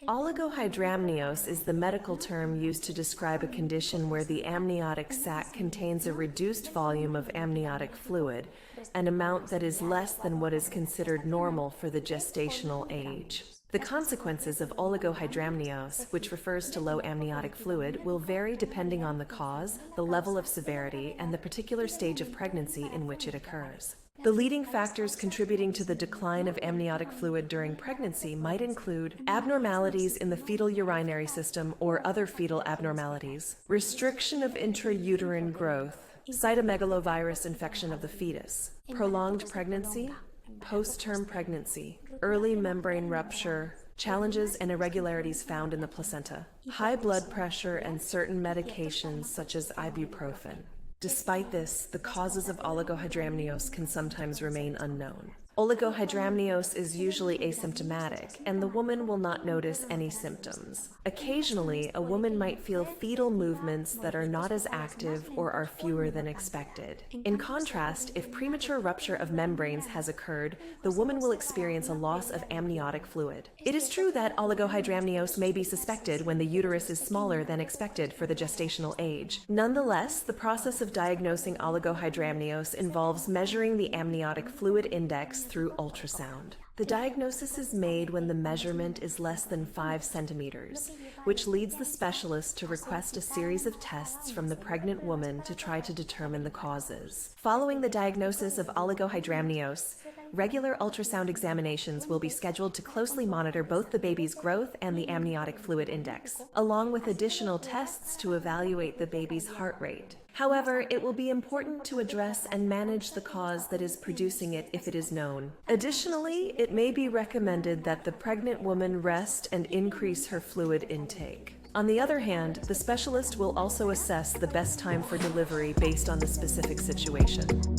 Oligohydramnios is the medical term used to describe a condition where the amniotic sac contains a reduced volume of amniotic fluid, an amount that is less than what is considered normal for the gestational age. The consequences of oligohydramnios, which refers to low amniotic fluid, will vary depending on the cause, the level of severity, and the particular stage of pregnancy in which it occurs. The leading factors contributing to the decline of amniotic fluid during pregnancy might include abnormalities in the fetal urinary system or other fetal abnormalities, restriction of intrauterine growth, cytomegalovirus infection of the fetus, prolonged pregnancy, post-term pregnancy, early membrane rupture, challenges and irregularities found in the placenta, high blood pressure, and certain medications such as ibuprofen. Despite this, the causes of oligohydramnios can sometimes remain unknown. Oligohydramnios is usually asymptomatic, and the woman will not notice any symptoms. Occasionally, a woman might feel fetal movements that are not as active or are fewer than expected. In contrast, if premature rupture of membranes has occurred, the woman will experience a loss of amniotic fluid. It is true that oligohydramnios may be suspected when the uterus is smaller than expected for the gestational age. Nonetheless, the process of diagnosing oligohydramnios involves measuring the amniotic fluid index through ultrasound. The diagnosis is made when the measurement is less than 5 centimeters, which leads the specialist to request a series of tests from the pregnant woman to try to determine the causes. Following the diagnosis of oligohydramnios, regular ultrasound examinations will be scheduled to closely monitor both the baby's growth and the amniotic fluid index, along with additional tests to evaluate the baby's heart rate. However, it will be important to address and manage the cause that is producing it if it is known. Additionally, it may be recommended that the pregnant woman rest and increase her fluid intake. On the other hand, the specialist will also assess the best time for delivery based on the specific situation.